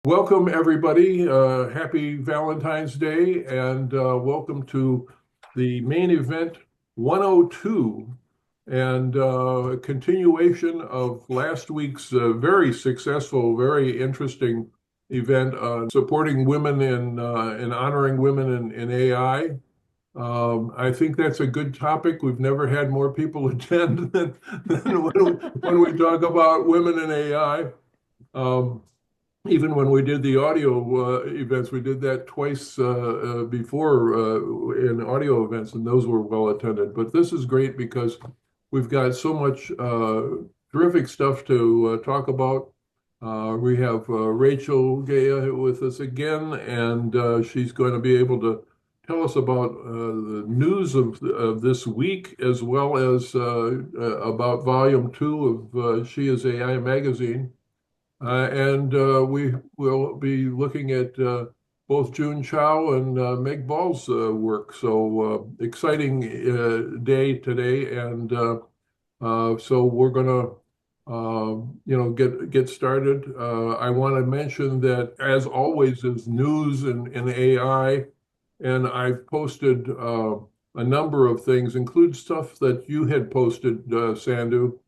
Welcome, everybody. Happy Valentine's Day, and welcome to the main event 102 and a continuation of last week's very successful, very interesting event on supporting women and honoring women in AI. I think that's a good topic. We've never had more people attend than when we talk about women in AI. Um, Even when we did the audio events, we did that twice before in audio events, and those were well attended. But this is great because we've got so much terrific stuff to talk about. We have Rachel Gaia with us again, and she's going to be able to tell us about the news of this week, as well as about volume two of She is AI magazine. And we will be looking at both June Chow and Meg Ball's work. So exciting day today, and so we're gonna, get started. I want to mention that, as always, is news and AI, and I've posted a number of things, include stuff that you had posted, Sandu,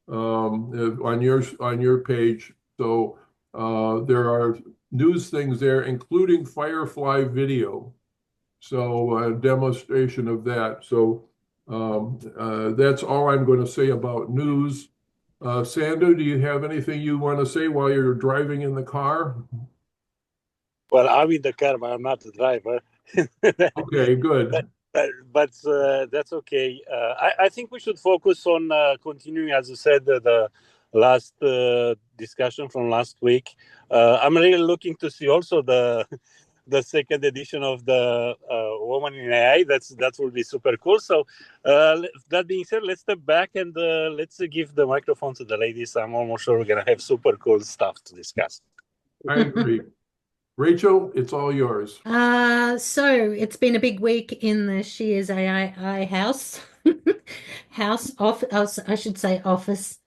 on your page. So there are news things there, including Firefly video. So a demonstration of that. So that's all I'm going to say about news. Sandu, do you have anything you want to say while you're driving in the car? Well, I'm in the car, but I'm not the driver. Okay, but good. but that's okay. I think we should focus on continuing, as you said, the last discussion from last week. I'm really looking to see also the second edition of the Woman in AI. That will be super cool. So that being said, let's step back and let's give the microphone to the ladies. I'm almost sure we're gonna have super cool stuff to discuss. I agree. Rachel, it's all yours. So it's been a big week in the She is AI house. House off I should say office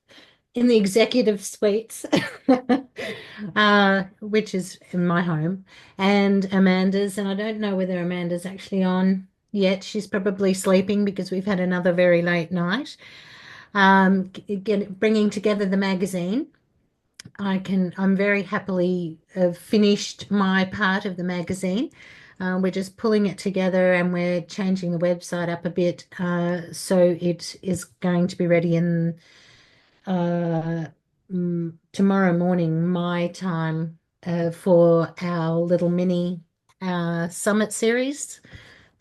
in the executive suites, which is in my home, and Amanda's, and I don't know whether Amanda's actually on yet. She's probably sleeping because we've had another very late night. Bringing together the magazine. I'm very happily finished my part of the magazine. We're just pulling it together and we're changing the website up a bit. So it is going to be ready in uh, tomorrow morning, my time, for our little mini summit series,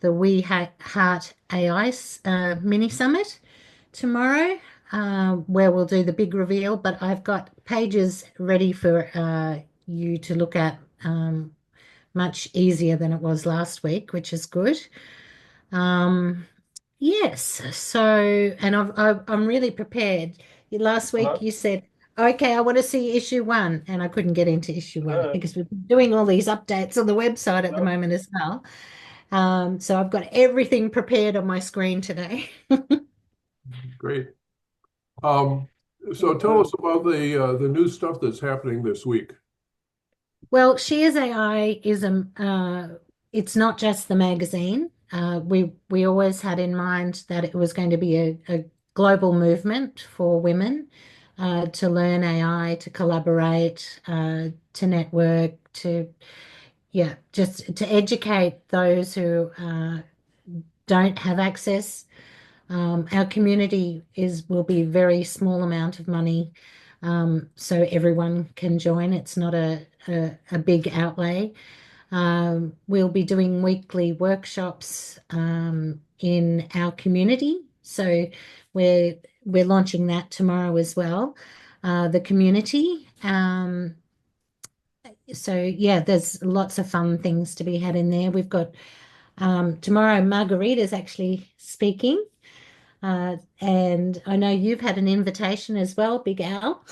the Heart AI mini summit tomorrow, where we'll do the big reveal. But I've got pages ready for you to look at, much easier than it was last week, which is good. Um, yes, so, and I'm really prepared. Last week you said, okay, I want to see issue one, and I couldn't get into issue one because we're doing all these updates on the website at the moment as well. So I've got everything prepared on my screen today. Great. Um, so tell us about the new stuff that's happening this week. Well, She is AI is it's not just the magazine. We always had in mind that it was going to be a global movement for women to learn AI, to collaborate, to network, to just to educate those who don't have access. Our community will be a very small amount of money, so everyone can join. It's not a big outlay. We'll be doing weekly workshops in our community. So we're launching that tomorrow as well. The community. So yeah, there's lots of fun things to be had in there. We've got tomorrow Margarita's actually speaking. And I know you've had an invitation as well, Big Al.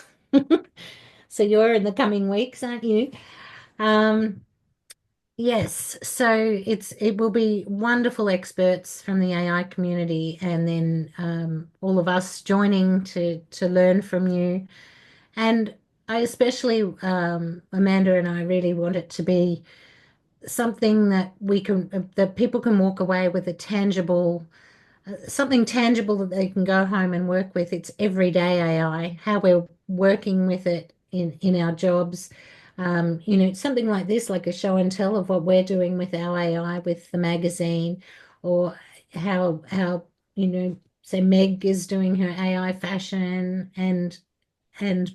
So you're in the coming weeks, aren't you? Um, yes, so it will be wonderful experts from the AI community, and then all of us joining to learn from you. And I especially, Amanda and I really want it to be something that that people can walk away with a tangible, something tangible that they can go home and work with. It's everyday AI, how we're working with it in our jobs. Something like this, like a show and tell of what we're doing with our AI with the magazine, or how say Meg is doing her AI fashion and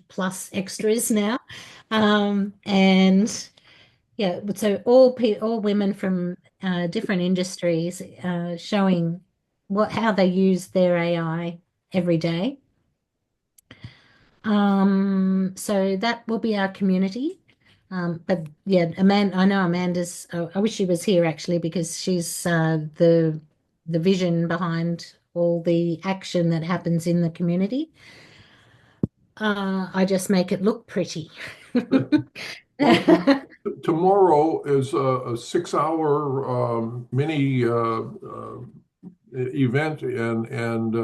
plus extras now. And yeah, so all women from different industries showing how they use their AI every day. So that will be our community. But yeah, Amanda, I know Amanda's. I wish she was here actually because she's the vision behind all the action that happens in the community. I just make it look pretty. Well, tomorrow is a 6 hour mini event, and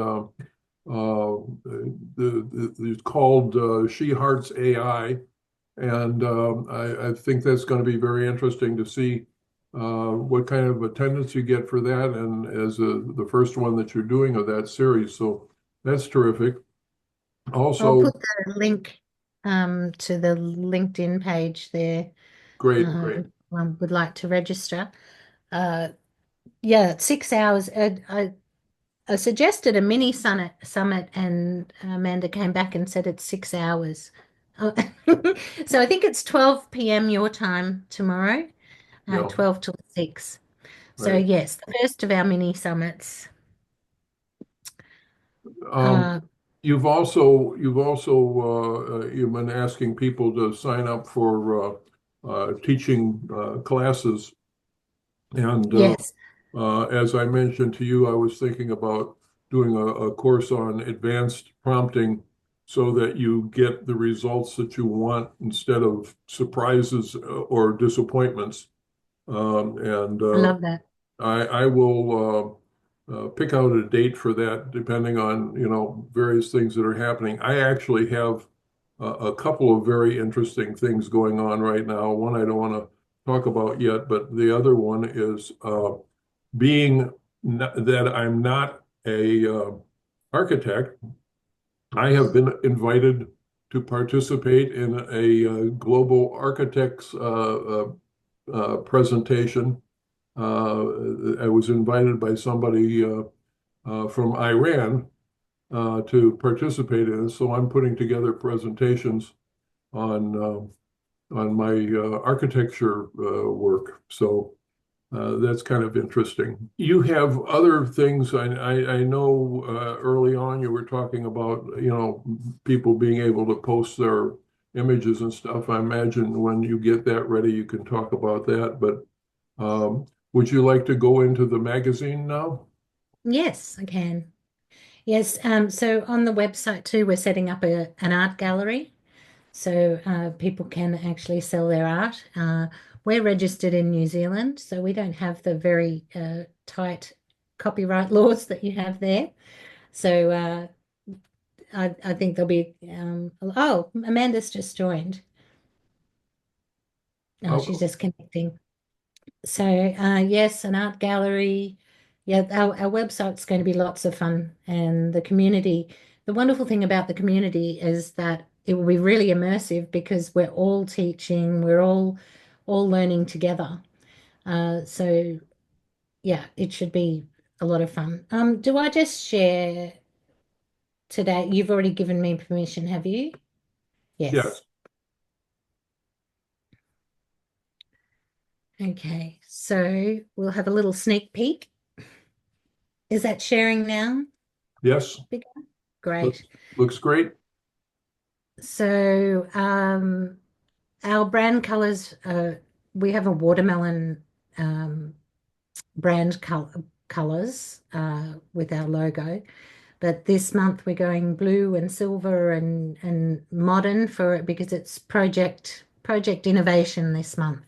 it's called She Hearts AI, and I think that's going to be very interesting to see what kind of attendance you get for that, and as the first one that you're doing of that series, so that's terrific. I'll Also, put the link to the LinkedIn page there. great. If one would like to register. Uh, yeah, 6 hours. I suggested a mini summit, and Amanda came back and said it's 6 hours. Oh, so I think it's 12 p.m. your time tomorrow, Yeah, 12 till 6. So right. yes, the first of our mini summits. Um, Uh, you've been asking people to sign up for teaching classes, and yes, as I mentioned to you, I was thinking about doing a course on advanced prompting so that you get the results that you want instead of surprises or disappointments. And I love that. I will pick out a date for that depending on, various things that are happening. I actually have a couple of very interesting things going on right now. One I don't want to talk about yet, but the other one is being that I'm not a architect. I have been invited to participate in a global architects presentation. I was invited by somebody from Iran to participate in it, so I'm putting together presentations on my architecture work. So that's kind of interesting. You have other things. I know early on you were talking about, people being able to post their images and stuff. I imagine when you get that ready, you can talk about that. But would you like to go into the magazine now? Yes, I can. Yes, so on the website too, we're setting up an art gallery. So people can actually sell their art. We're registered in New Zealand, so we don't have the very tight copyright laws that you have there. So I think there'll be, oh, Amanda's just joined. Oh, she's Oh, just connecting. So yes, an art gallery. Yeah, our website's going to be lots of fun, and the community. The wonderful thing about the community is that it will be really immersive because we're all teaching, we're all learning together. So yeah, it should be a lot of fun. Do I just share today? You've already given me permission, have you? Yes. yes, Okay, so we'll have a little sneak peek. Is that sharing now? yes. Great. Looks great. So our brand colors, we have a watermelon brand colors with our logo. But this month we're going blue and silver and modern for it because it's project innovation this month.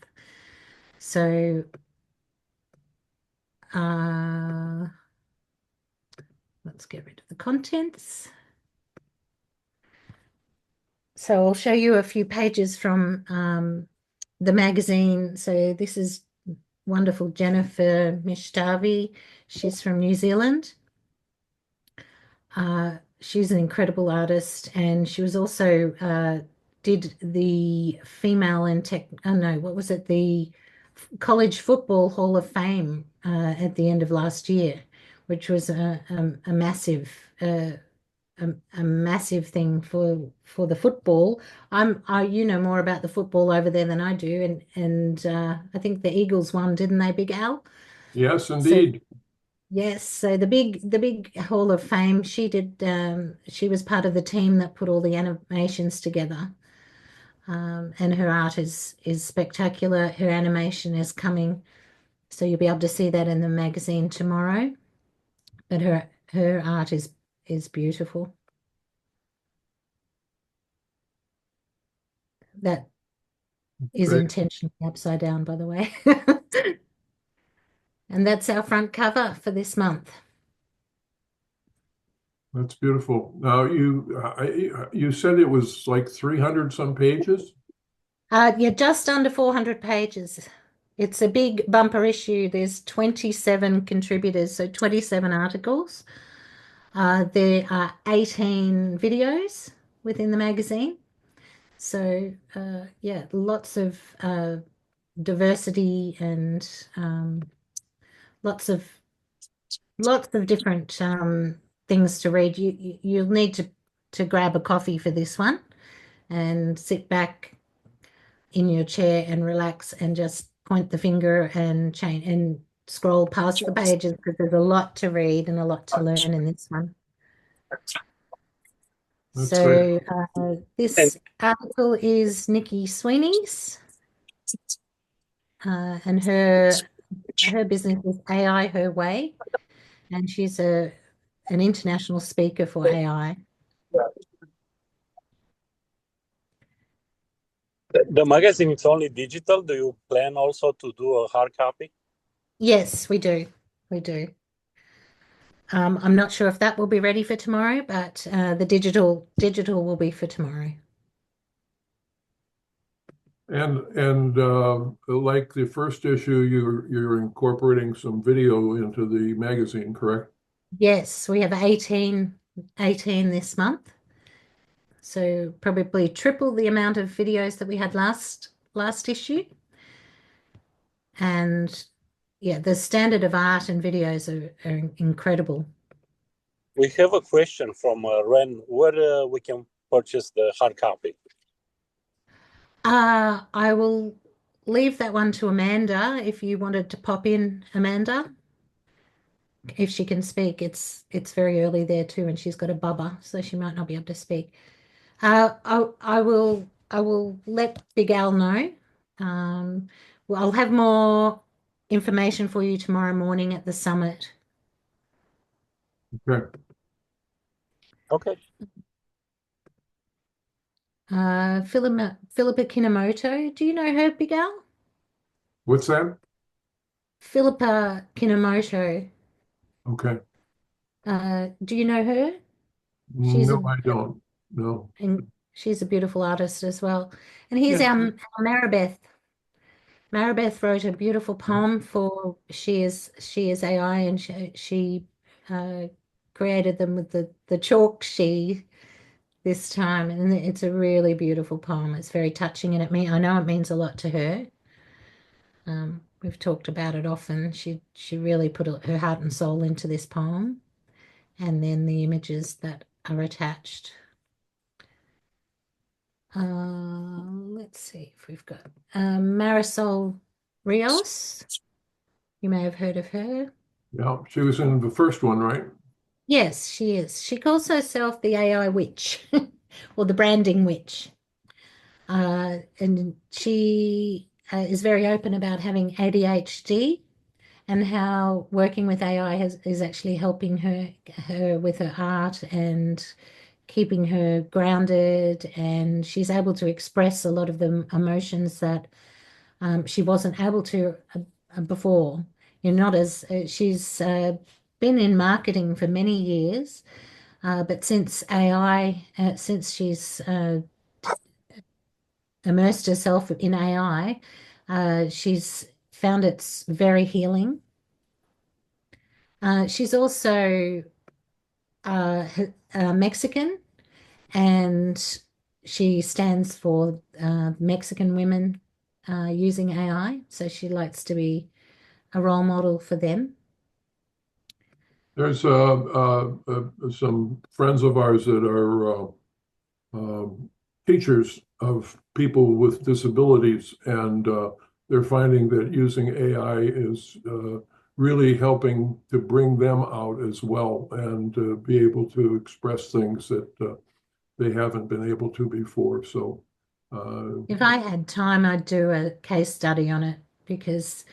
So uh, let's get rid of the contents. So I'll show you a few pages from the magazine. So this is wonderful Jennifer Mishtavi. She's from New Zealand. She's an incredible artist, and she was also did the female and tech. Oh no, what was it? The College Football Hall of Fame at the end of last year, which was a massive a massive thing for the football. You know more about the football over there than I do, and I think the Eagles won, didn't they, Big Al? Yes, So indeed. yes, so the big Hall of Fame, she was part of the team that put all the animations together. And her art is spectacular. Her animation is coming, so you'll be able to see that in the magazine tomorrow. But her art is beautiful. That is Great. intentionally upside down, by the way. And that's our front cover for this month. That's beautiful. Now, you said it was like 300 some pages? Yeah, just under 400 pages. It's a big bumper issue. There's 27 contributors, so 27 articles. There are 18 videos within the magazine. So, yeah, lots of diversity and lots of different things to read. You'll need to grab a coffee for this one and sit back in your chair and relax and just point the finger and change and scroll past the pages because there's a lot to read and a lot to learn in this one. That's great. So And this article is Nikki Sweeney's, and her business is AI Her Way, and she's an international speaker for AI. the magazine is only digital. Do you plan also to do a hard copy? Yes, we do. We do. I'm not sure if that will be ready for tomorrow, but the digital will be for tomorrow. And like the first issue, you're incorporating some video into the magazine, correct? Yes, we have 18 this month. So probably triple the amount of videos that we had last issue. And yeah, the standard of art and videos are incredible. We have a question from Ren. Where we can purchase the hard copy? I will leave that one to Amanda if you wanted to pop in, Amanda, if she can speak. It's very early there too, and she's got a bubba, so she might not be able to speak. I will let Big Al know. Well, I'll have more information for you tomorrow morning at the summit. Okay. Okay. Philippa Kinomoto, do you know her, Big Al? What's that? Philippa Kinomoto. Okay. Do you know her? No, I don't. No. She's a beautiful artist as well. And here's Yeah. our Maribeth. Maribeth wrote a beautiful poem for She is AI, and she created them with the chalk she this time, and it's a really beautiful poem. It's very touching, and I know it means a lot to her. We've talked about it often. She really put her heart and soul into this poem, and then the images that are attached. Let's see if we've got Marisol Rios. You may have heard of her. Yeah. She was in the first one, right? Yes, she is. She calls herself the AI witch or the branding witch. And she is very open about having ADHD and how working with AI is actually helping her with her art and keeping her grounded. And she's able to express a lot of the emotions that she wasn't able to before. You're not as she's been in marketing for many years, but since AI, since she's immersed herself in AI. She's found it's very healing. She's also Mexican, and she stands for Mexican women using AI. So she likes to be a role model for them. There's some friends of ours that are teachers of people with disabilities, and they're finding that using AI is really helping to bring them out as well and be able to express things that they haven't been able to before. So, If I had time, I'd do a case study on it because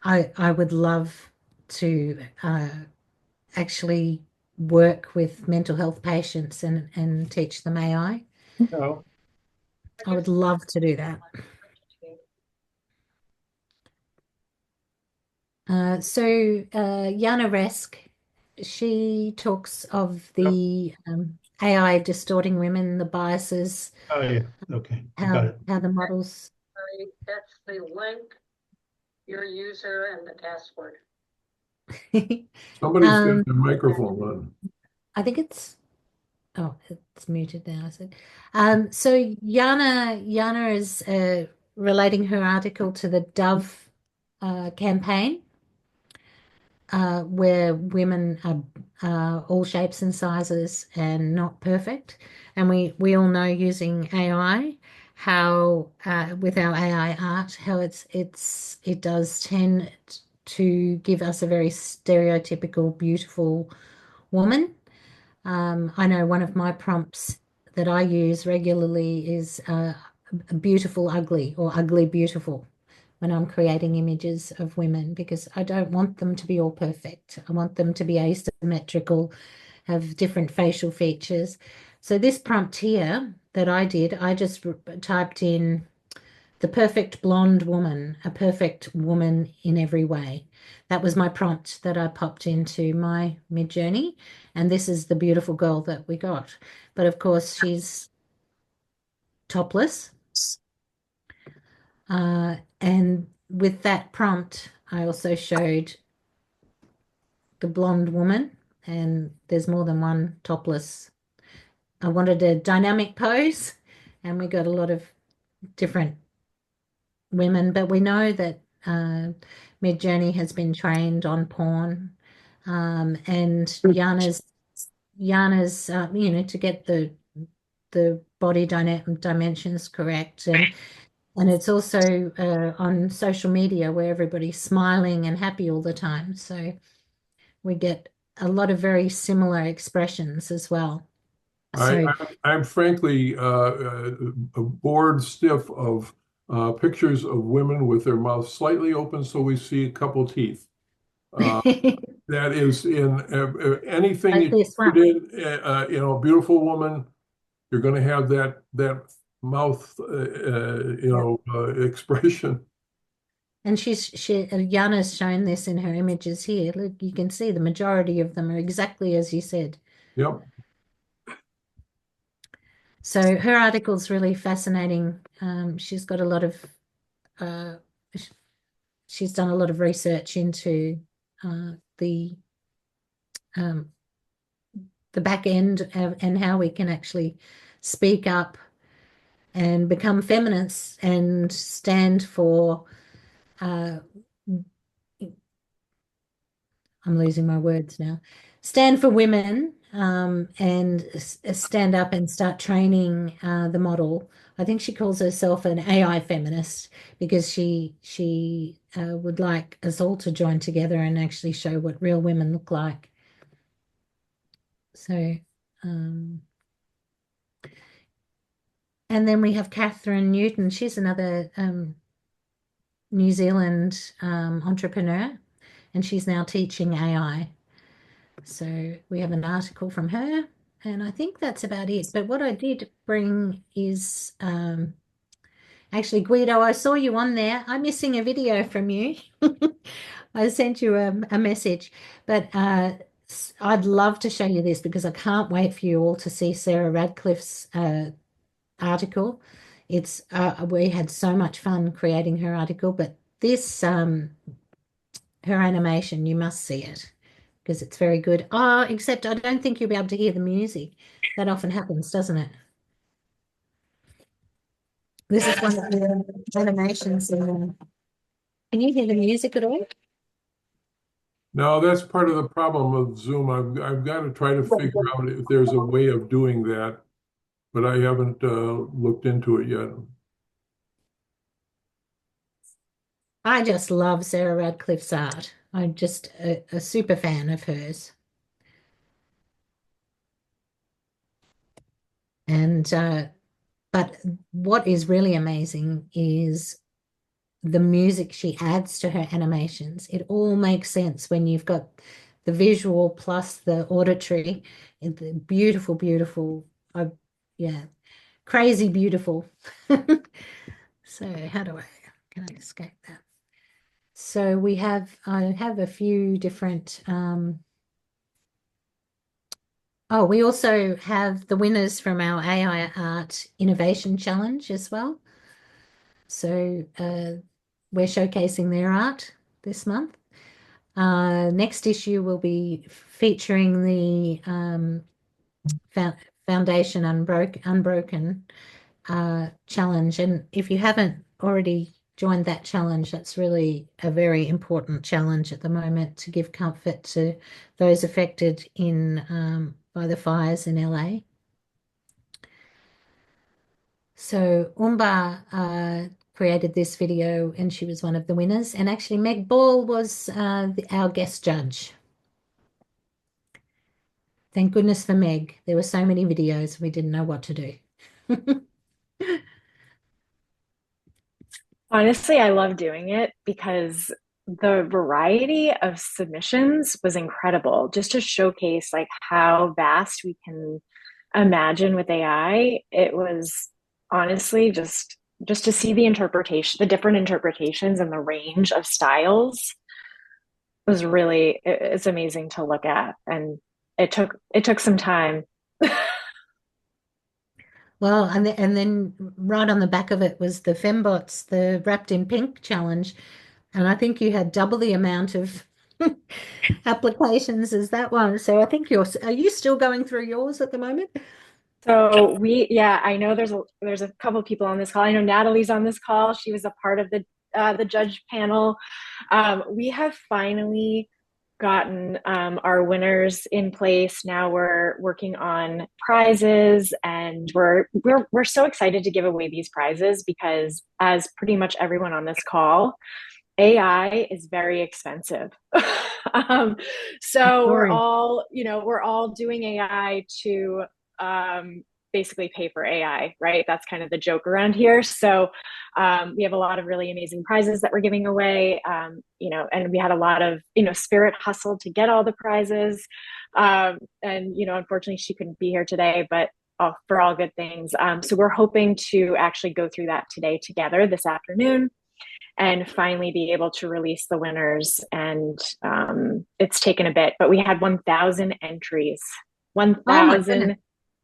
I would love to actually work with mental health patients and teach them AI. No. I would love to do that. Jana Resk, she talks of the AI distorting women, the biases, Oh, yeah. Okay. Got how it. the models. That's the link, your user, and the password. somebody's got their microphone on. I think it's it's muted now, I said. So Jana is relating her article to the Dove campaign, where women are all shapes and sizes and not perfect. And we all know using AI how with our AI art how it does tend to give us a very stereotypical beautiful woman. I know one of my prompts that I use regularly is beautiful ugly or ugly beautiful when I'm creating images of women, because I don't want them to be all perfect. I want them to be asymmetrical, have different facial features. So this prompt here that I did, I just typed in the perfect blonde woman, a perfect woman in every way. That was my prompt that I popped into my Midjourney, and this is the beautiful girl that we got. But of course, she's topless. And with that prompt, I also showed the blonde woman, and there's more than one topless. I wanted a dynamic pose, and we got a lot of different women, but we know that Midjourney has been trained on porn, and Yana's to get the body dimensions correct, and it's also on social media where everybody's smiling and happy all the time, so we get a lot of very similar expressions as well. So I'm frankly bored stiff of pictures of women with their mouths slightly open so we see a couple teeth. That is in anything like that this you put one. in, a beautiful woman, you're going to have that mouth, expression. And Yana's shown this in her images here. Look, you can see the majority of them are exactly as you said. Yep. So her article's really fascinating. She's got a lot of she's done a lot of research into the back end and how we can actually speak up and become feminists and stand for I'm losing my words now. Stand for women and stand up and start training the model. I think she calls herself an AI feminist because she would like us all to join together and actually show what real women look like. So, and then we have Catherine Newton. She's another New Zealand entrepreneur, and she's now teaching AI. So we have an article from her, and I think that's about it. But what I did bring is actually, Guido, I saw you on there. I'm missing a video from you. I sent you a message, but I'd love to show you this because I can't wait for you all to see Sarah Radcliffe's article. It's we had so much fun creating her article, but this her animation, you must see it because it's very good. Oh, except I don't think you'll be able to hear the music. That often happens, doesn't it? This is one of the animations. Can you hear the music at all? No, that's part of the problem with Zoom. I've got to try to figure out if there's a way of doing that, but I haven't looked into it yet. I just love Sarah Radcliffe's art. I'm just a super fan of hers. And but what is really amazing is the music she adds to her animations. It all makes sense when you've got the visual plus the auditory. The beautiful, beautiful. Yeah, crazy beautiful. So can I escape that? So I have a few different, oh, we also have the winners from our AI Art Innovation Challenge as well. So we're showcasing their art this month. Next issue will be featuring the Foundation Unbroken challenge. And if you haven't already joined that challenge, that's really a very important challenge at the moment to give comfort to those affected by the fires in LA. So Umba created this video and she was one of the winners. And actually Meg Ball was our guest judge. Thank goodness for Meg. There were so many videos, we didn't know what to do. Honestly, I love doing it because the variety of submissions was incredible, just to showcase like how vast we can imagine with AI. It was honestly just to see the different interpretations and the range of styles was really it's amazing to look at, and it took some time. Well, and then right on the back of it was the Fembots, the Wrapped in Pink challenge. And I think you had double the amount of applications as that one. So I think are you still going through yours at the moment? So yeah, I know there's a couple of people on this call. I know Natalie's on this call. She was a part of the judge panel. We have finally gotten our winners in place. Now we're working on prizes, and we're so excited to give away these prizes because, as pretty much everyone on this call, AI is very expensive. So we're all doing AI to basically pay for AI, right? That's kind of the joke around here. So we have a lot of really amazing prizes that we're giving away, and we had a lot of, spirit hustle to get all the prizes. And, unfortunately she couldn't be here today, but for all good things. So we're hoping to actually go through that today together this afternoon and finally be able to release the winners. And it's taken a bit, but we had 1,000 entries. 1,000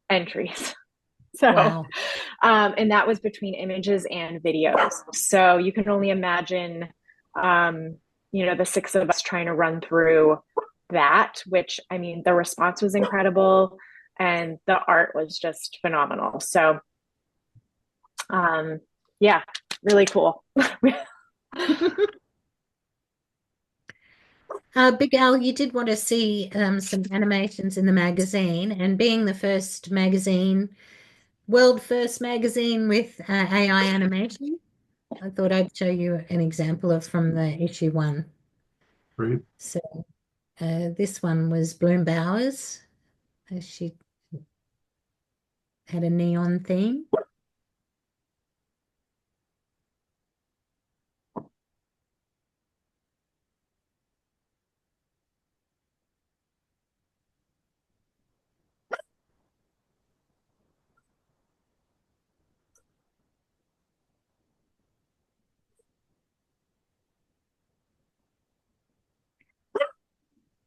entries. So, wow. And that was between images and videos. So you can only imagine, the six of us trying to run through that, which, I mean, the response was incredible and the art was just phenomenal. So, yeah, really cool. Big Al, you did want to see some animations in the magazine, and being the first magazine, world first magazine with AI animation, I thought I'd show you an example from the issue 1. Great. So this one was Bloom Bowers. She had a neon theme.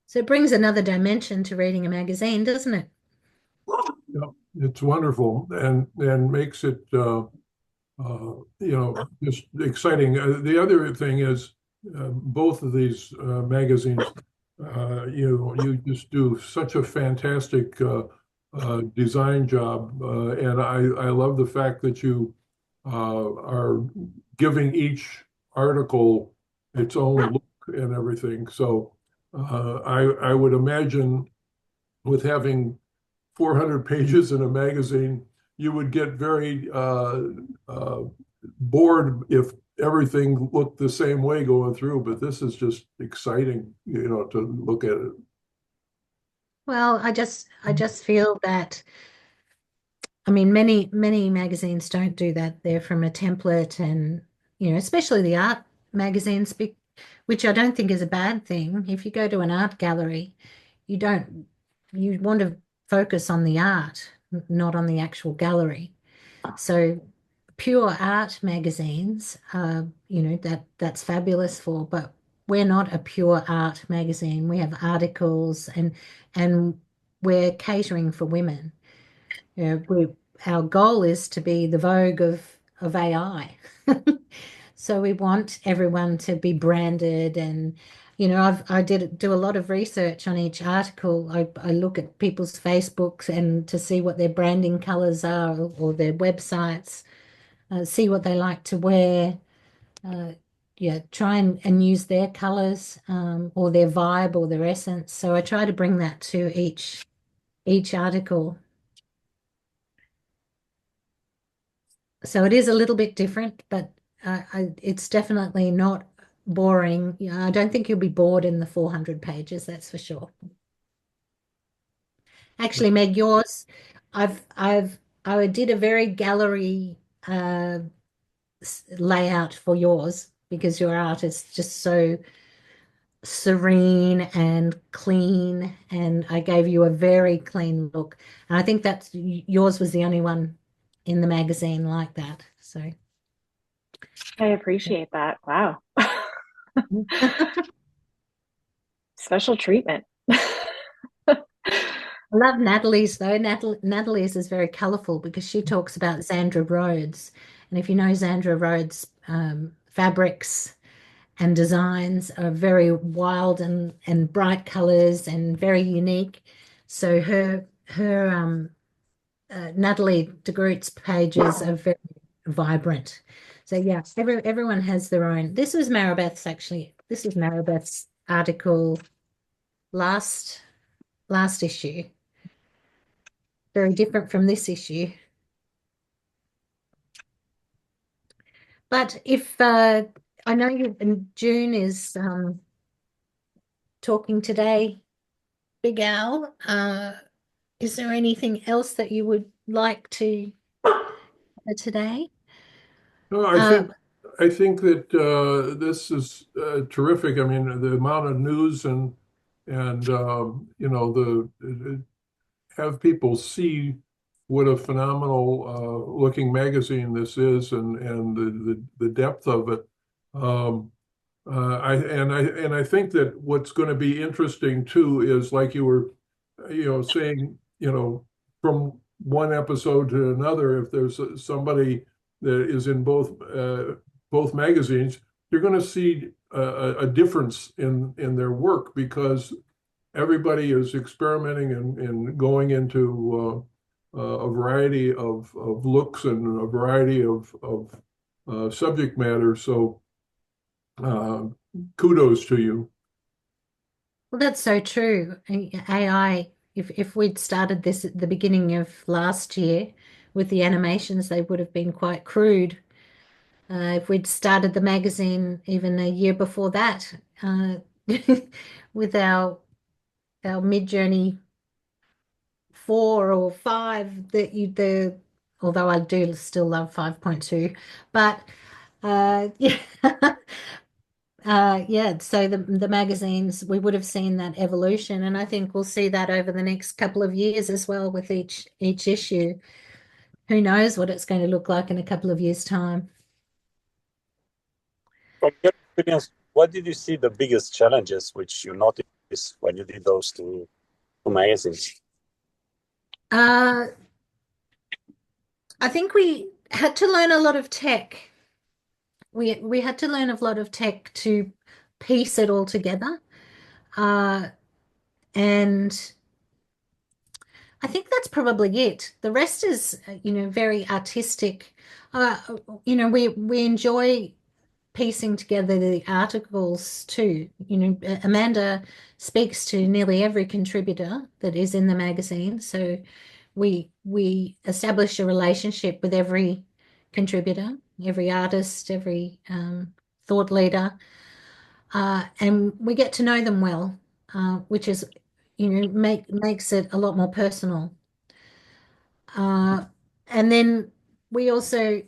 So it brings another dimension to reading a magazine, doesn't it? Yeah, it's wonderful and makes it just exciting. The other thing is both of these magazines, you just do such a fantastic design job, and I love the fact that you are giving each article its own look and everything. So I would imagine with having 400 pages in a magazine, you would get very bored if everything looked the same way going through. But this is just exciting, to look at it. Well, I just feel that, I mean, many magazines don't do that. They're from a template, and especially the art magazines, which I don't think is a bad thing. If you go to an art gallery, you want to focus on the art, not on the actual gallery. So pure art magazines, that's fabulous for, but we're not a pure art magazine. We have articles, and we're catering for women. Our goal is to be the Vogue of AI. So we want everyone to be branded, and I do a lot of research on each article. I look at people's Facebooks and to see what their branding colors are, or their websites, see what they like to wear. Try and use their colors, or their vibe or their essence. So I try to bring that to each article. So it is a little bit different, but it's definitely not boring. I don't think you'll be bored in the 400 pages, that's for sure. Actually, Meg, yours, I did a very gallery layout for yours, because your art is just so serene and clean, and I gave you a very clean look. And I think that yours was the only one in the magazine like that. So I appreciate that. Wow. Special treatment. I love Natalie's though. Natalie's is very colorful because she talks about Zandra Rhodes. And if you know Zandra Rhodes, fabrics and designs are very wild and bright colors and very unique. So her Natalie de Groot's pages are very vibrant. So yeah, everyone has their own. This was Maribeth's actually. This is Maribeth's article last issue. Very different from this issue. But if I know June is talking today, Big Al, is there anything else that you would like to today? No, I think that this is terrific. I mean, the amount of news and the have people see what a phenomenal looking magazine this is, and the depth of it. I think that what's going to be interesting too is, like you were saying, from one episode to another, if there's somebody that is in both magazines, you're going to see a difference in their work, because everybody is experimenting and going into a variety of looks and a variety of subject matter. So kudos to you. Well, that's so true. AI, if we'd started this at the beginning of last year with the animations, they would have been quite crude. If we'd started the magazine even a year before that, with our Mid-Journey 4 or 5, although I do still love 5.2, but yeah. Yeah, so the magazines, we would have seen that evolution, and I think we'll see that over the next couple of years as well with each issue. Who knows what it's going to look like in a couple of years' time. From your experience, what did you see the biggest challenges which you noticed when you did those two magazines? I think had to learn a lot of tech. We had to learn a lot of tech to piece it all together. And I think that's probably it. The rest is, very artistic. Uh, we enjoy piecing together the articles too. Amanda speaks to nearly every contributor that is in the magazine, so we establish a relationship with every contributor, every artist, every thought leader, and we get to know them well, which is, makes it a lot more personal. And then we also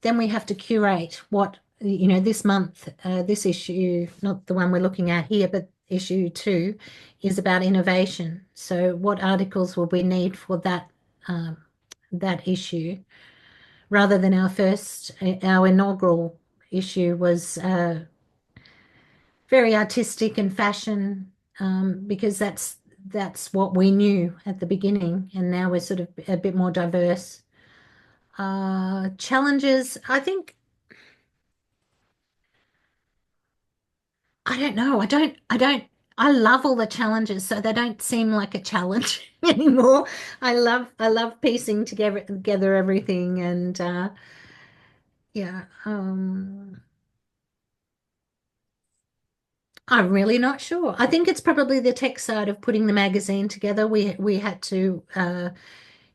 then we have to curate what, this month, this issue, not the one we're looking at here, but issue 2 is about innovation. So what articles will we need for that issue, rather than our inaugural issue was very artistic and fashion, because that's what we knew at the beginning, and now we're sort of a bit more diverse. Challenges, I think, I don't know. I love all the challenges, so they don't seem like a challenge anymore. I love piecing together everything, and yeah, I'm really not sure. I think it's probably the tech side of putting the magazine together. We had to,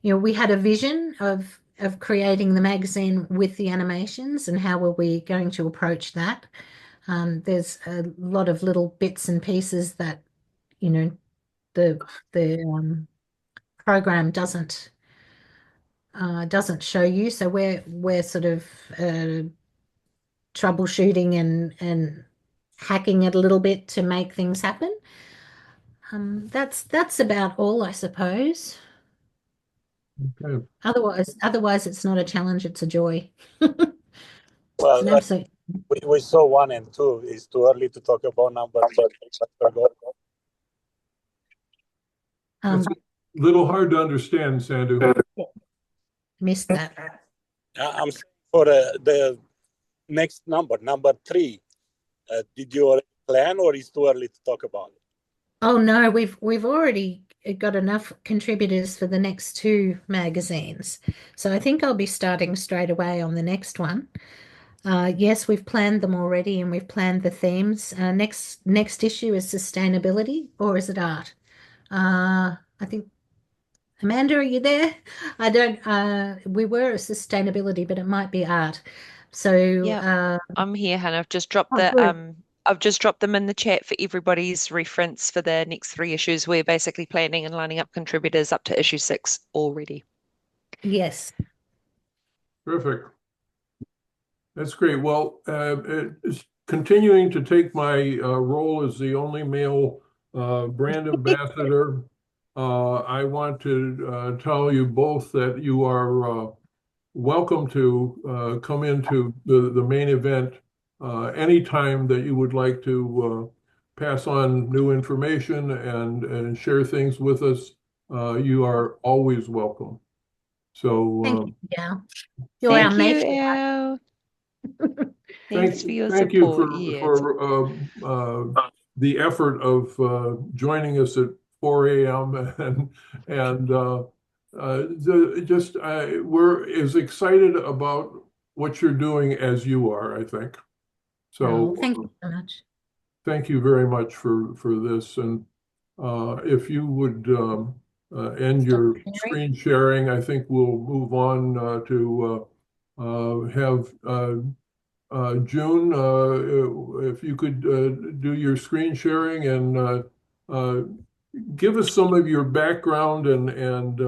we had a vision of creating the magazine with the animations, and how were we going to approach that. There's a lot of little bits and pieces that, the program doesn't show you. So we're sort of troubleshooting and hacking it a little bit to make things happen. That's about all, I suppose. Okay. Otherwise, it's not a challenge; it's a joy. Well, It's an absolute. we saw 1 and 2. It's too early to talk about number 3. It's a little hard to understand, Sandhu. Missed that. I'm saying for the next number 3. Did you already plan, or is too early to talk about it? Oh no, we've already got enough contributors for the next 2 magazines. So I think I'll be starting straight away on the next one. Yes, we've planned them already, and we've planned the themes. Next issue is sustainability, or is it art? I think, Amanda, are you there? I don't, we were a sustainability, but it might be art. So, Yeah, I'm here, Hannah. good. I've just dropped them in the chat for everybody's reference for the next 3 issues. We're basically planning and lining up contributors up to issue 6 already. Yes. Perfect. That's great. Well, continuing to take my role as the only male brand ambassador, I want to tell you both that you are welcome to come into the main event anytime that you would like to pass on new information and share things with us. You are always welcome. So Thank you. Yeah. You're our Thank you, matron. Elle. Thanks for your thank you support. Yeah, for the effort of joining us at 4 a.m. and we're as excited about what you're doing as you are, I think. So Thank you so much. thank you very much for this. And if you would end your screen sharing, I think we'll move on to have June, if you could do your screen sharing and give us some of your background and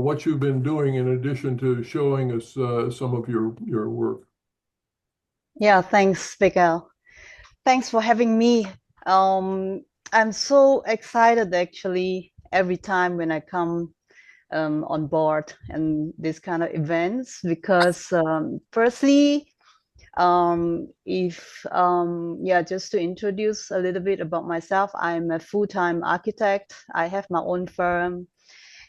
what you've been doing in addition to showing us some of your work. Yeah, thanks, Miguel. Thanks for having me. I'm so excited actually every time when I come on board and this kind of events because firstly, just to introduce a little bit about myself, I'm a full-time architect. I have my own firm,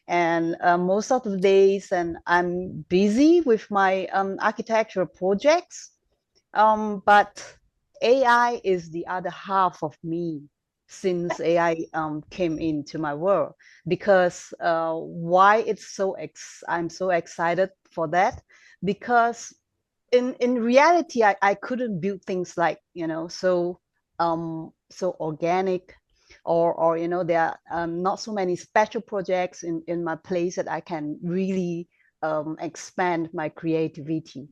and most of the days, and I'm busy with my architectural projects. But AI is the other half of me since AI came into my world. Because why it's so I'm so excited for that, because in reality I couldn't build things like, you know, so organic, or you know, there are not so many special projects in my place that I can really expand my creativity.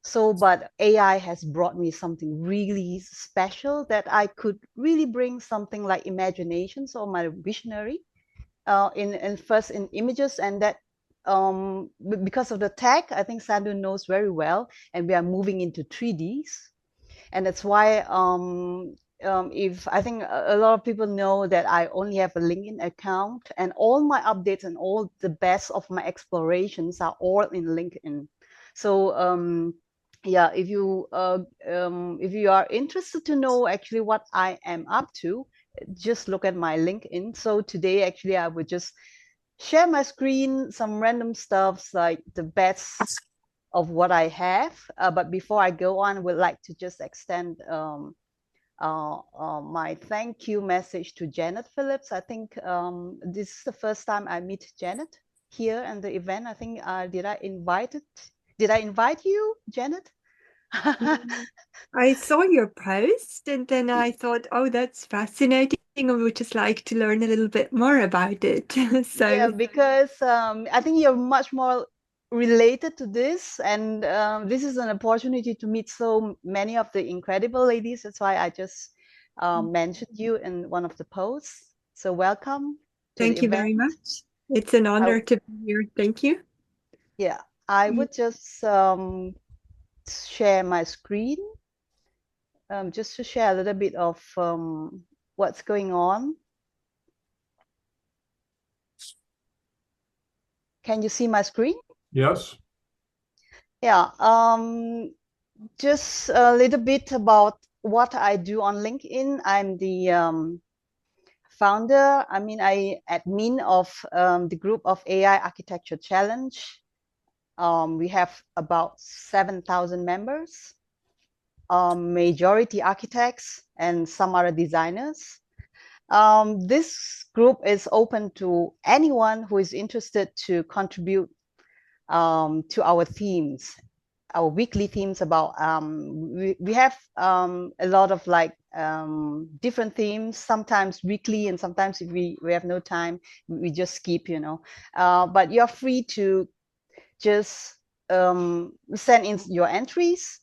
So, but AI has brought me something really special, that I could really bring something like imaginations or my visionary in first in images, and that because of the tech, I think Sandu knows very well, and we are moving into 3Ds. And that's why if I think a lot of people know that I only have a LinkedIn account, and all my updates and all the best of my explorations are all in LinkedIn. So yeah, if you are interested to know actually what I am up to, just look at my LinkedIn. So today actually I would just share my screen, some random stuffs like the best of what I have. But before I go on, I would like to just extend my thank you message to Janet Phillips. I think this is the first time I meet Janet here in the event. I think did I invite you, Janet? I saw your post and then I thought, oh, that's fascinating. I would just like to learn a little bit more about it. So yeah, because I think you're much more related to this, and this is an opportunity to meet so many of the incredible ladies. That's why I just mentioned you in one of the posts. So welcome to thank the you event. very much. It's an honor to be here. Thank you. Yeah, I would just share my screen just to share a little bit of what's going on. Can you see my screen? Yes. Yeah, just a little bit about what I do on LinkedIn. I'm the founder, I admin of the group of AI Architecture Challenge. We have about 7,000 members, majority architects and some other designers. This group is open to anyone who is interested to contribute to our themes, our weekly themes about we have a lot of like different themes, sometimes weekly, and sometimes if we have no time, we just skip, you know. But you're free to just send in your entries.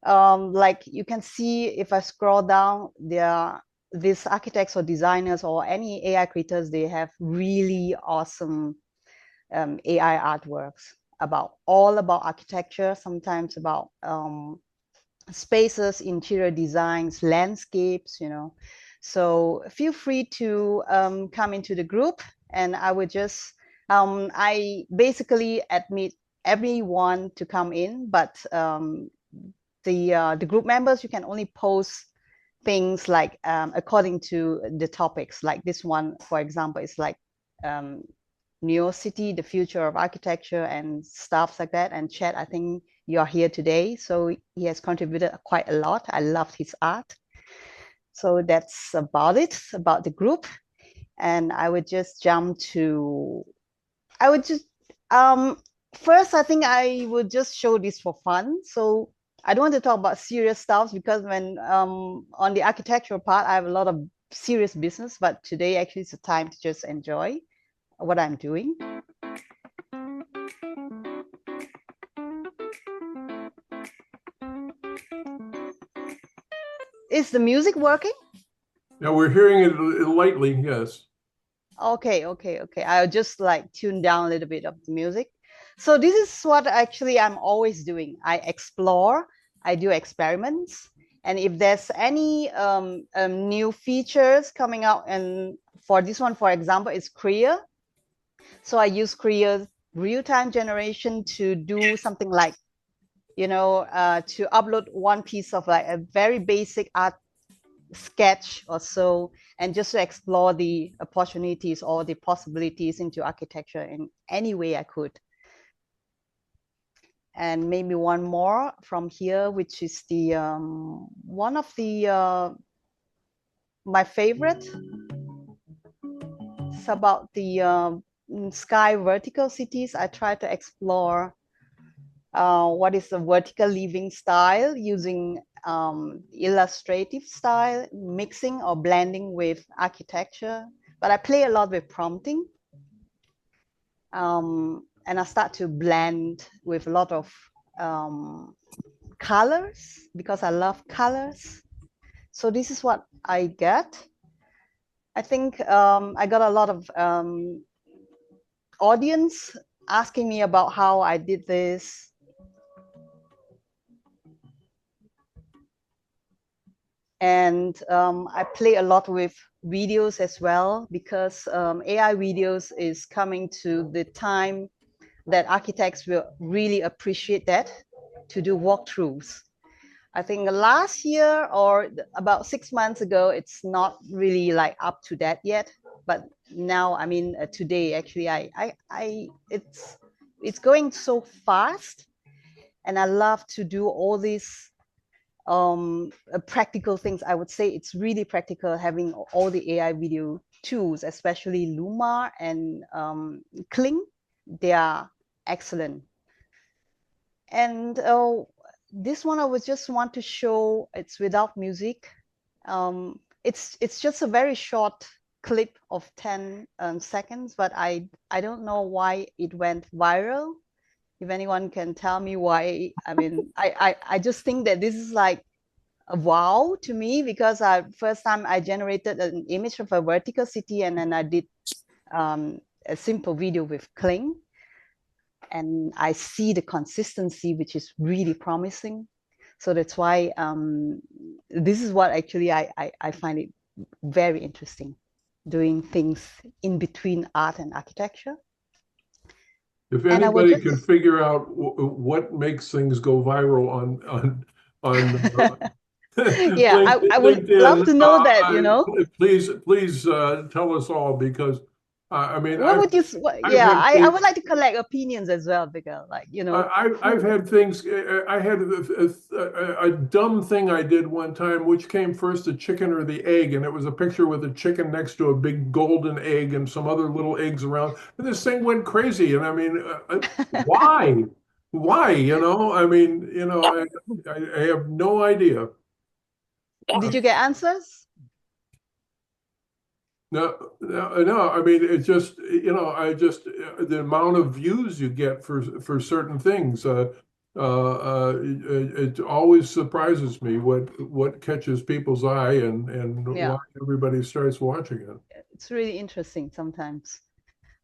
Like you can see, if I scroll down, there are these architects or designers or any AI creators, they have really awesome AI artworks all about architecture, sometimes about spaces, interior designs, landscapes, you know. So feel free to come into the group, and I would just I basically admit everyone to come in, but the group members, you can only post things like according to the topics. Like this one, for example, is like Neo City, the future of architecture and stuff like that. And Chad, I think you're here today, so he has contributed quite a lot. I loved his art. So that's about it, about the group. And I would just jump to, I would just, first, I think I would just show this for fun. So I don't want to talk about serious stuff, because when on the architectural part, I have a lot of serious business, but today actually is a time to just enjoy what I'm doing. Is the music working? Yeah, we're hearing it lightly, yes. Okay. I'll just like tune down a little bit of the music. So this is what actually I'm always doing. I explore, I do experiments. And if there's any new features coming out, and for this one, for example, it's Creo. So I use Creo real-time generation to do something like, you know, to upload one piece of like a very basic art sketch or so, and just to explore the opportunities or the possibilities into architecture in any way I could. And maybe one more from here, which is the one of the my favorite. It's about the sky vertical cities. I try to explore what is the vertical living style using illustrative style, mixing or blending with architecture. But I play a lot with prompting. And I start to blend with a lot of colors because I love colors. So this is what I get. I think I got a lot of audience asking me about how I did this. And I play a lot with videos as well, because AI videos is coming to the time that architects will really appreciate that, to do walkthroughs. I think last year or about 6 months ago, it's not really like up to that yet. But now, I mean, today actually, it's going so fast, and I love to do all these practical things. I would say it's really practical having all the AI video tools, especially Luma and Kling. They are excellent. And this one I would just want to show, it's without music. It's just a very short clip of 10 seconds, but I don't know why it went viral. If anyone can tell me why. I mean, I just think that this is like a wow to me, because first time I generated an image of a vertical city, and then I did a simple video with Kling. And I see the consistency, which is really promising. So that's why this is what actually I find it very interesting, doing things in between art and architecture. If anybody can figure out what makes things go viral on yeah, I would LinkedIn, love to know that, you know. Please tell us all, because I mean, what would you? I would like to collect opinions as well, because, like, you know, I've had things. I had a dumb thing I did one time, which came first, the chicken or the egg, and it was a picture with a chicken next to a big golden egg and some other little eggs around, and this thing went crazy. And I mean, why? Why? You know, I mean, you know, I have no idea. Did you get answers? No. I mean, it's just, you know, the amount of views you get for certain things. It always surprises me what catches people's eye and why everybody starts watching it. It's really interesting sometimes.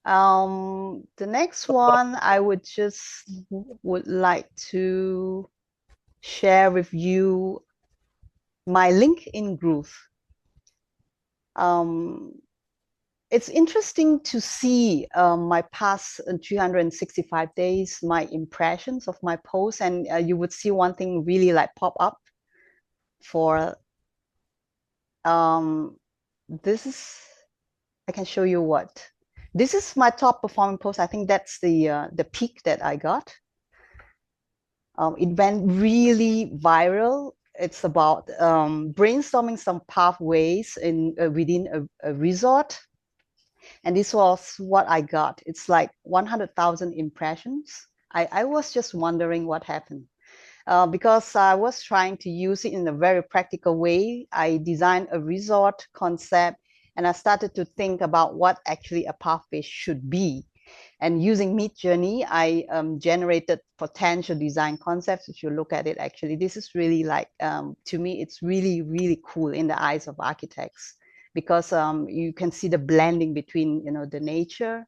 The next one I would like to share with you my LinkedIn growth. It's interesting to see my past 365 days, my impressions of my posts, and you would see one thing really like pop up for this is, I can show you what. This is my top performing post. I think that's the peak that I got. It went really viral. It's about brainstorming some pathways within a resort. And this was what I got. It's like 100,000 impressions. I was just wondering what happened. Because I was trying to use it in a very practical way. I designed a resort concept, and I started to think about what actually a pathway should be. And using Midjourney, I generated potential design concepts. If you look at it, actually, this is really like, to me, it's really, really cool in the eyes of architects, because you can see the blending between, you know, the nature.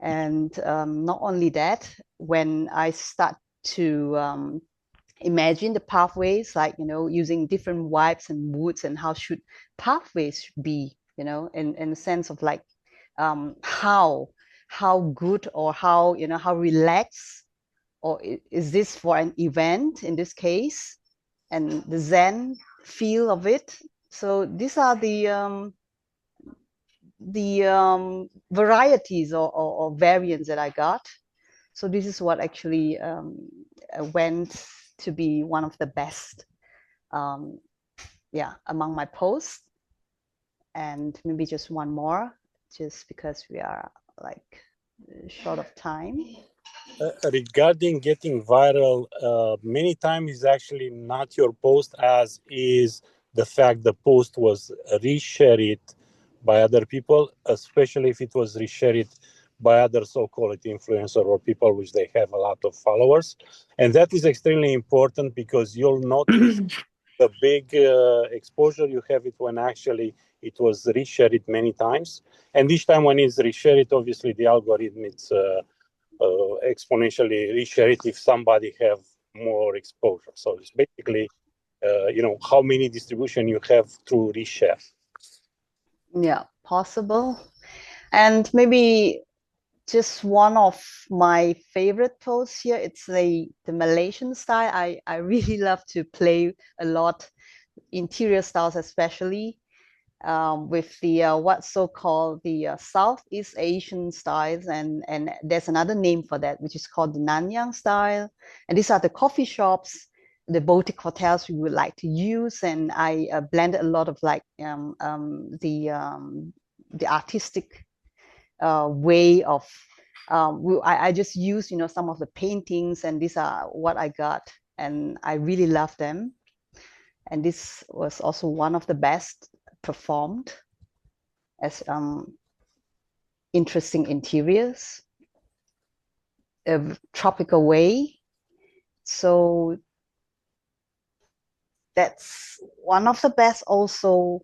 And not only that, when I start to imagine the pathways, like, you know, using different vibes and moods, and how should pathways be, you know, in the sense of like how good, or how, you know, how relaxed, or is this for an event in this case, and the Zen feel of it. So these are the varieties or variants that I got. So this is what actually went to be one of the best, among my posts. And maybe just one more, just because we are like short of time. Regarding getting viral, many times is actually not your post, as is the fact the post was reshared by other people, especially if it was reshared by other so-called influencer or people which they have a lot of followers. And that is extremely important, because you'll notice the big exposure you have it when actually it was reshared many times. And each time when it's reshared, obviously the algorithm it's exponentially reshare it if somebody have more exposure. So it's basically, how many distribution you have through reshare. Yeah, possible. And maybe just one of my favorite posts here, it's the Malaysian style. I really love to play a lot interior styles, especially with the what's so-called the Southeast Asian styles, and there's another name for that, which is called the Nanyang style. And these are the coffee shops, the boutique hotels we would like to use. And I blended a lot of like the artistic way of I just use some of the paintings, and these are what I got, and I really love them. And this was also one of the best performed as interesting interiors, a tropical way. So that's one of the best also.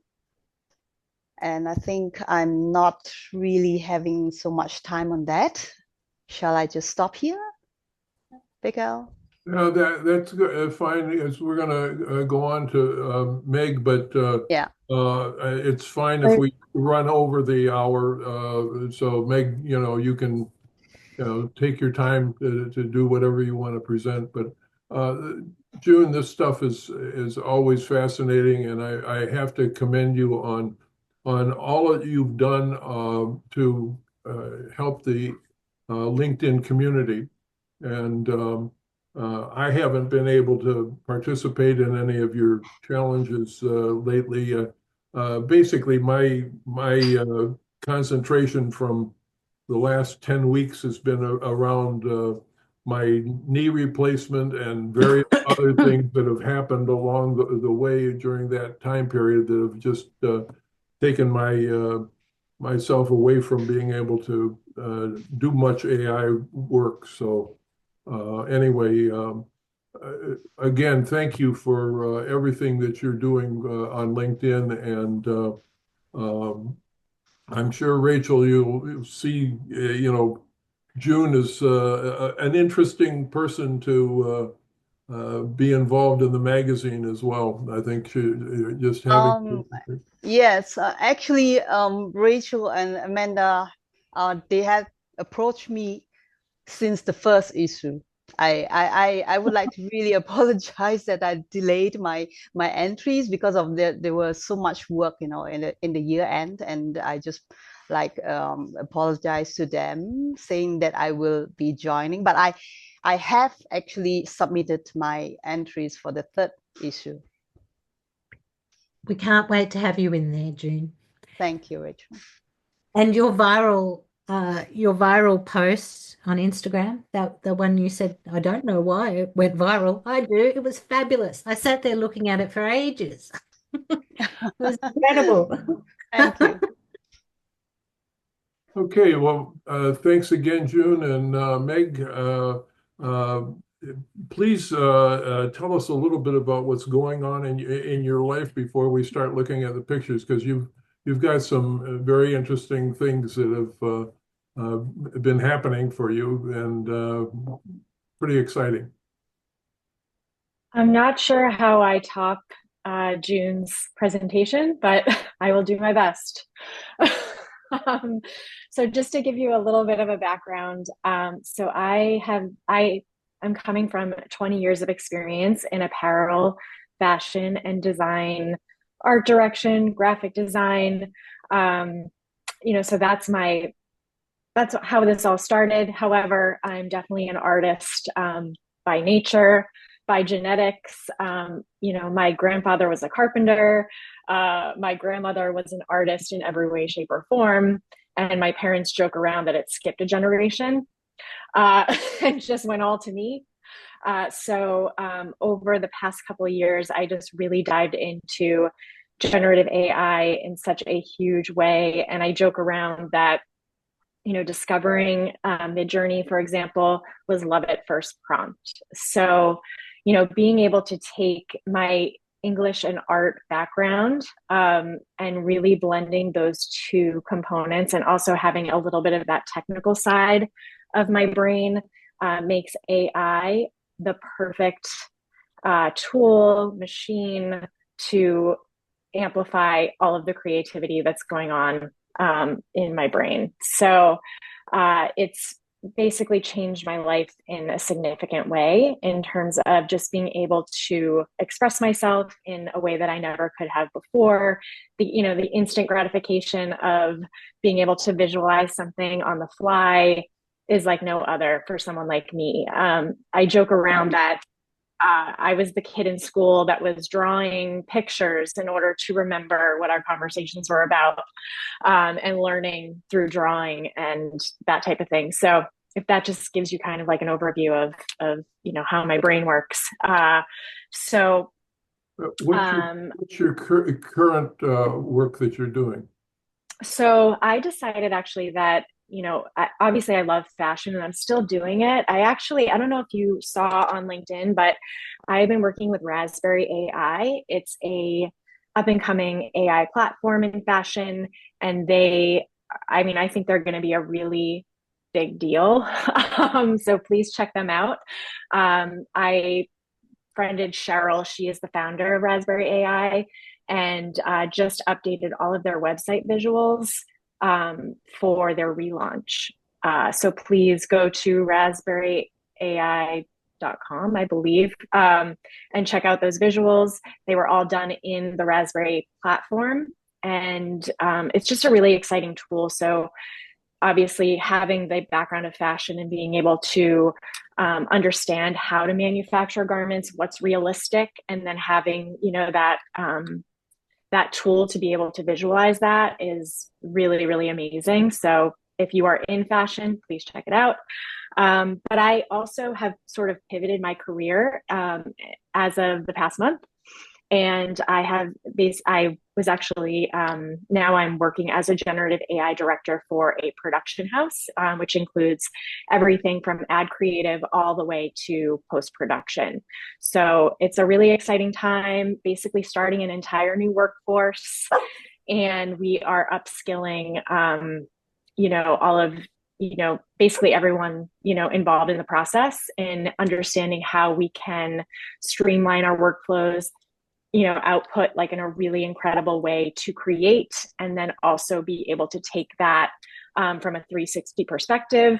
And I think I'm not really having so much time on that. Shall I just stop here, Miguel? No, that's good, fine. We're gonna go on to Meg, but Yeah. it's fine if we run over the hour. So Meg, you can take your time to do whatever you want to present. But June, this stuff is always fascinating, and I have to commend you on all that you've done to help the LinkedIn community. And I haven't been able to participate in any of your challenges lately. Basically, my concentration from the last 10 weeks has been around my knee replacement and various other things that have happened along the way during that time period that have just taken myself away from being able to do much AI work. So anyway, again, thank you for everything that you're doing on LinkedIn, and I'm sure, Rachel, you'll see, June is an interesting person to be involved in the magazine as well. I think just having. Yes, actually, Rachel and Amanda, they had approached me since the first issue. I would like to really apologize that I delayed my entries because of there was so much work, in the year end, and I just apologize to them, saying that I will be joining. But I have actually submitted my entries for the third issue. We can't wait to have you in there, June. Thank you, Rachel. And your viral post on Instagram, the one you said, I don't know why it went viral. I do. It was fabulous. I sat there looking at it for ages. It was incredible. Thank you. Okay, well, thanks again, June and Meg. Please tell us a little bit about what's going on in your life before we start looking at the pictures, because you've got some very interesting things that have been happening for you, and pretty exciting. I'm not sure how I top June's presentation, but I will do my best. So just to give you a little bit of a background, so I'm coming from 20 years of experience in apparel, fashion, and design art direction, graphic design. So that's how this all started. However, I'm definitely an artist by nature, by genetics. My grandfather was a carpenter. My grandmother was an artist in every way, shape, or form. And my parents joke around that it skipped a generation and just went all to me. So over the past couple of years, I just really dived into generative AI in such a huge way. And I joke around that discovering Midjourney, for example, was love at first prompt. So, being able to take my English and art background and really blending those two components and also having a little bit of that technical side of my brain makes AI the perfect tool, machine to amplify all of the creativity that's going on in my brain. So it's basically changed my life in a significant way in terms of just being able to express myself in a way that I never could have before. The instant gratification of being able to visualize something on the fly is like no other for someone like me. I joke around that I was the kid in school that was drawing pictures in order to remember what our conversations were about and learning through drawing and that type of thing. So if that just gives you kind of like an overview of how my brain works. What's your current work that you're doing? So I decided actually that obviously I love fashion and I'm still doing it. I don't know if you saw on LinkedIn, but I've been working with Raspberry AI. It's a up and coming AI platform in fashion. And I think they're going to be a really big deal. So please check them out. I friended Cheryl. She is the founder of Raspberry AI and just updated all of their website visuals for their relaunch. So please go to raspberryai.com, I believe, and check out those visuals. They were all done in the Raspberry platform. And it's just a really exciting tool. So obviously having the background of fashion and being able to understand how to manufacture garments, what's realistic, and then having, that tool to be able to visualize that is really, really amazing. So if you are in fashion, please check it out. But I also have sort of pivoted my career as of the past month. And I was actually, now I'm working as a generative AI director for a production house, which includes everything from ad creative all the way to post-production. So it's a really exciting time, basically starting an entire new workforce. And we are upskilling, all of, basically everyone, involved in the process and understanding how we can streamline our workflows, output like in a really incredible way to create, and then also be able to take that from a 360 perspective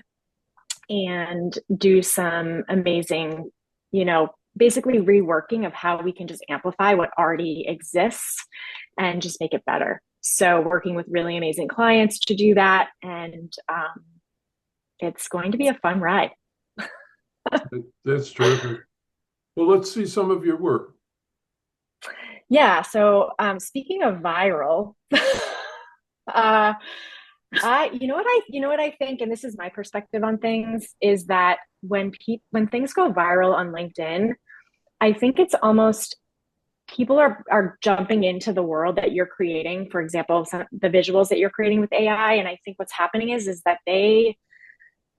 and do some amazing, basically reworking of how we can just amplify what already exists and just make it better. So working with really amazing clients to do that. And it's going to be a fun ride. That's terrific. Well, let's see some of your work. Yeah. So speaking of viral, what I think, and this is my perspective on things, is that when things go viral on LinkedIn, I think it's almost people are jumping into the world that you're creating. For example, the visuals that you're creating with AI, and I think what's happening is that they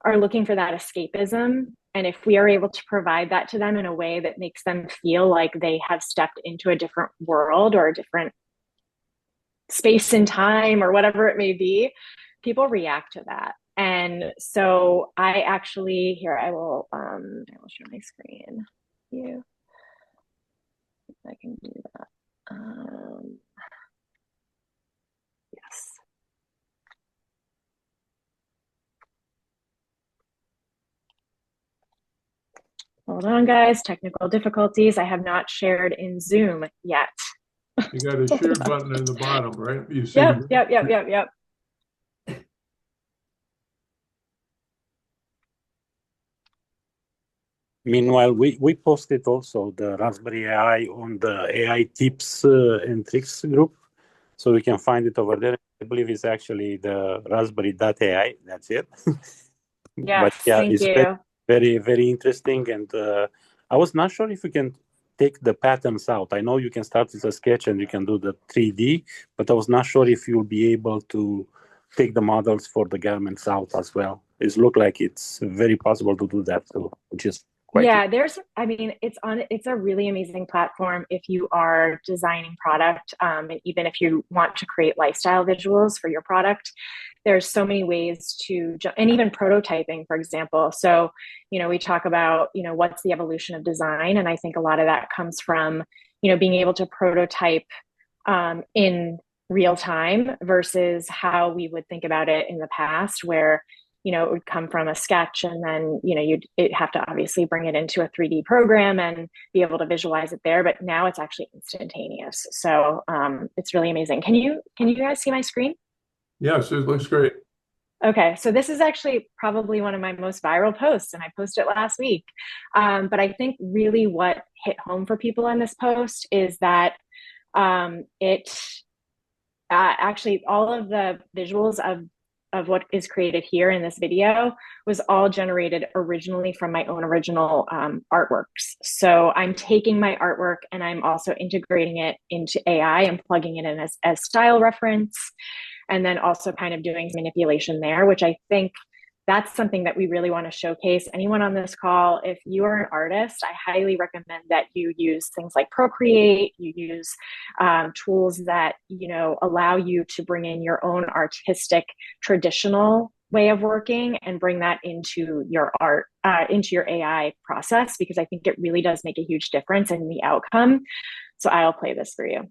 are looking for that escapism. And if we are able to provide that to them in a way that makes them feel like they have stepped into a different world or a different space and time or whatever it may be, people react to that. And so I will show my screen. You, if I can do that. Yes. Hold on, guys. Technical difficulties. I have not shared in Zoom yet. You got a share button in the bottom, right? You see Yep, yep. Meanwhile, we posted also the Raspberry AI on the AI tips and tricks group, so we can find it over there. I believe it's actually the Raspberry.ai. That's it. Yes, But yeah, thank it's you. very, very interesting. And I was not sure if you can take the patterns out. I know you can start with a sketch and you can do the 3D, but I was not sure if you'll be able to take the models for the garments out as well. It look like it's very possible to do that too, which is quite. Yeah, it's a really amazing platform if you are designing product, and even if you want to create lifestyle visuals for your product. There's so many ways and even prototyping, for example. So, we talk about, what's the evolution of design, and I think a lot of that comes from, being able to prototype in real time versus how we would think about it in the past, where it would come from a sketch, and then you'd have to obviously bring it into a 3D program and be able to visualize it there. But now it's actually instantaneous, so it's really amazing. Can you guys see my screen? Yes, it looks great. Okay, so this is actually probably one of my most viral posts, and I posted it last week. But I think really what hit home for people on this post is that it actually, all of the visuals of what is created here in this video was all generated originally from my own original artworks. So I'm taking my artwork and I'm also integrating it into AI and plugging it in as style reference, and then also kind of doing manipulation there, which I think that's something that we really want to showcase. Anyone on this call, if you are an artist, I highly recommend that you use things like Procreate, you use tools that, allow you to bring in your own artistic, traditional way of working and bring that into your art, into your AI process, because I think it really does make a huge difference in the outcome. So I'll play this for you.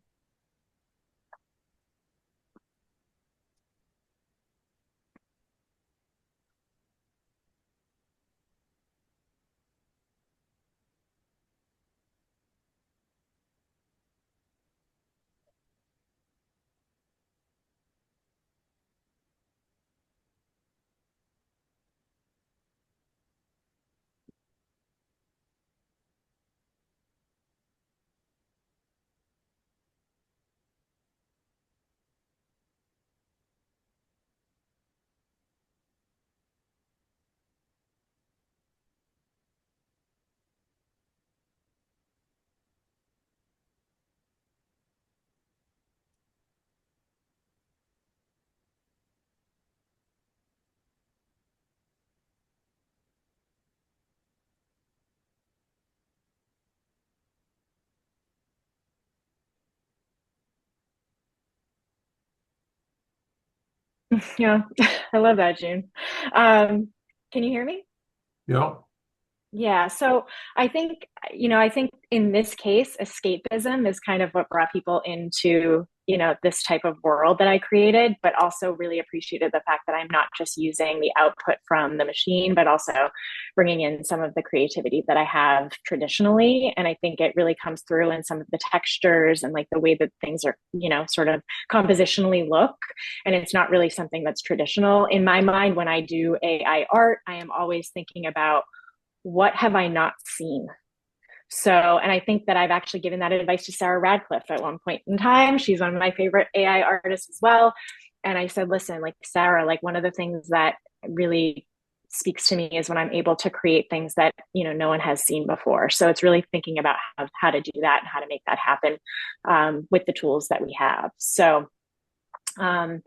Yeah, I love that, June. Can you hear me? Yeah. Yeah, so I think, I think in this case, escapism is kind of what brought people into, this type of world that I created, but also really appreciated the fact that I'm not just using the output from the machine, but also bringing in some of the creativity that I have traditionally. And I think it really comes through in some of the textures and like the way that things are, sort of compositionally look. And it's not really something that's traditional. In my mind, when I do AI art, I am always thinking about, what have I not seen? So, and I think that I've actually given that advice to Sarah Radcliffe at one point in time. She's one of my favorite AI artists as well. And I said, listen, like Sarah, like one of the things that really speaks to me is when I'm able to create things that, no one has seen before. So it's really thinking about how to do that and how to make that happen with the tools that we have. So, and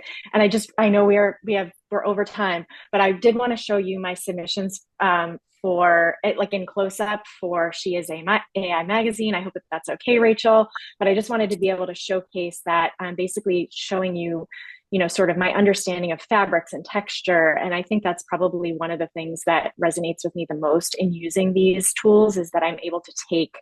I know we're over time, but I did want to show you my submissions for it, like in close up for She Is AI magazine. I hope that that's okay, Rachel. But I just wanted to be able to showcase that I'm basically showing you, sort of my understanding of fabrics and texture. And I think that's probably one of the things that resonates with me the most in using these tools, is that I'm able to take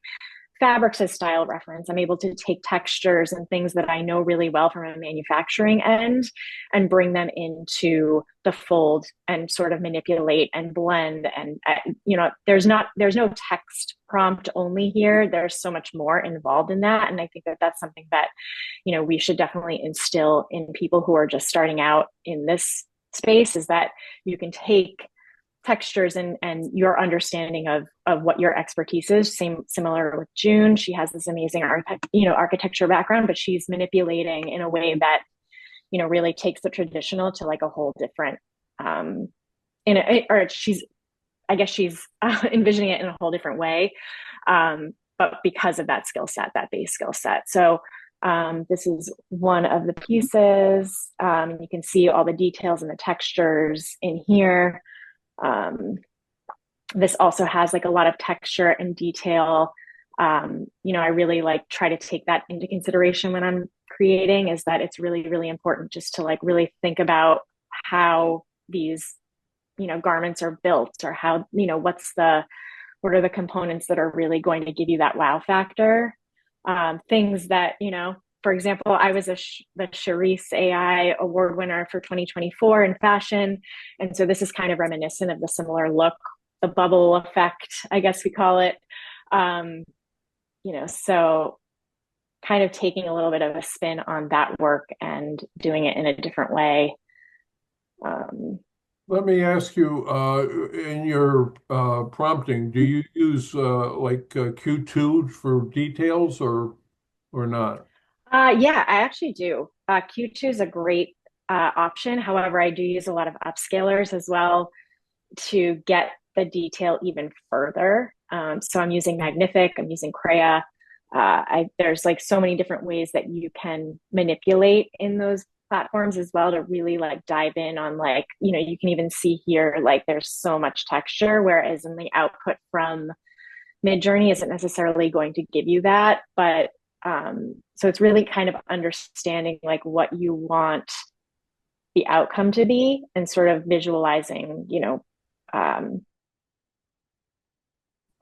fabrics as style reference. I'm able to take textures and things that I know really well from a manufacturing end and bring them into the fold and sort of manipulate and blend. And there's no text prompt only here. There's so much more involved in that. And I think that that's something that, we should definitely instill in people who are just starting out in this space, is that you can take textures and your understanding of what your expertise is. Similar with June, she has this amazing architecture background, but she's manipulating in a way that really takes the traditional to like a whole different she's envisioning it in a whole different way, but because of that skill set, that base skill set. So this is one of the pieces. You can see all the details and the textures in here. This also has like a lot of texture and detail. I really like try to take that into consideration when I'm creating, is that it's really, really important just to like really think about how these, garments are built, or how, what are the components that are really going to give you that wow factor. Things that, for example, I was the Charisse AI award winner for 2024 in fashion. And so this is kind of reminiscent of the similar look, the bubble effect, I guess we call it. So kind of taking a little bit of a spin on that work and doing it in a different way. Let me ask you, in your prompting, do you use Q2 for details or not? Yeah, I actually do. Q2 is a great option. However, I do use a lot of upscalers as well to get the detail even further. So I'm using Magnific, I'm using Crea. There's like so many different ways that you can manipulate in those platforms as well to really like dive in on like, you can even see here, like there's so much texture, whereas in the output from Midjourney isn't necessarily going to give you that. But so it's really kind of understanding like what you want the outcome to be and sort of visualizing,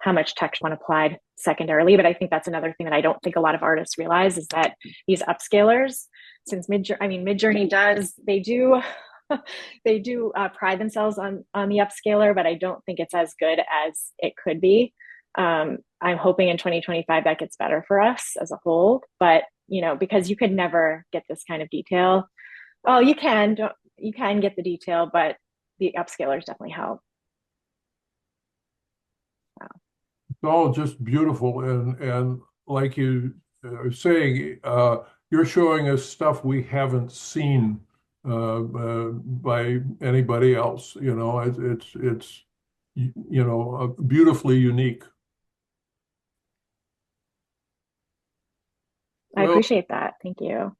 how much text one applied secondarily. But I think that's another thing that I don't think a lot of artists realize, is that these upscalers, since Midjourney they do pride themselves on the upscaler, but I don't think it's as good as it could be. I'm hoping in 2025 that gets better for us as a whole, but because you could never get this kind of detail. Oh, you can get the detail, but the upscalers definitely help. It's all just beautiful, and like you are saying, you're showing us stuff we haven't seen by anybody else. It's beautifully unique. I appreciate that. Thank you.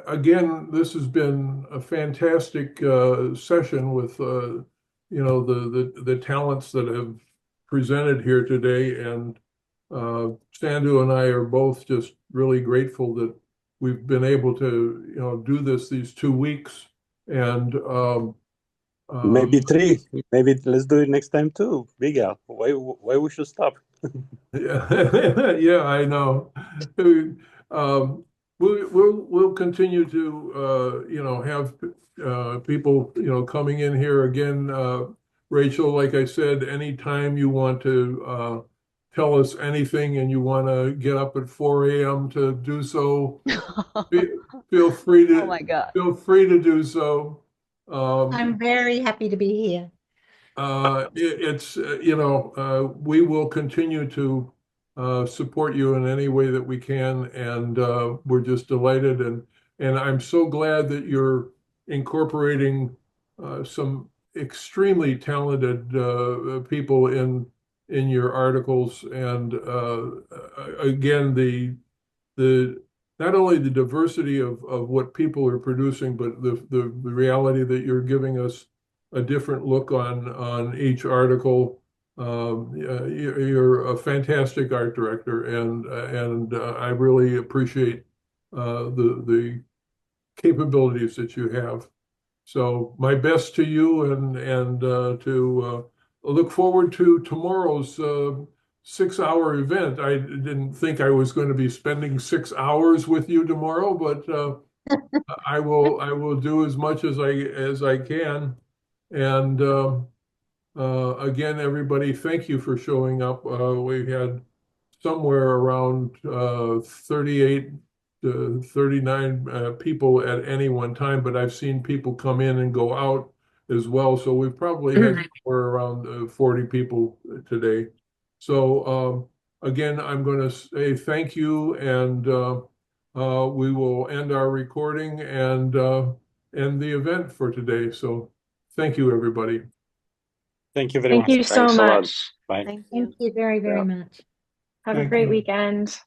Again, this has been a fantastic session with the talents that have presented here today, and Sandu and I are both just really grateful that we've been able to do these 2 weeks, and maybe 3. Maybe let's do it next time too. Bigger. Why we should stop? Yeah, I know. We'll continue to have people coming in here again. Rachel, like I said, anytime you want to tell us anything and you want to get up at 4 a.m. to do so, feel free to Oh my God. feel free to do so. I'm very happy to be here. We will continue to support you in any way that we can, and we're just delighted, and I'm so glad that you're incorporating some extremely talented people in your articles, and again, the not only the diversity of what people are producing, but the reality that you're giving us a different look on each article. You're a fantastic art director, and I really appreciate the capabilities that you have. So my best to you, and to look forward to tomorrow's 6-hour event. I didn't think I was going to be spending 6 hours with you tomorrow, but I will do as much as I can. And again, everybody, thank you for showing up. We had somewhere around 38 to 39 people at any one time, but I've seen people come in and go out as well. So we've probably had somewhere around 40 people today. So again, I'm going to say thank you, and we will end our recording and end the event for today. So thank you, everybody. Thank you very Thank much. you so Thanks a lot. much. Bye. Thank you very, very much. Have a Thank great you. weekend.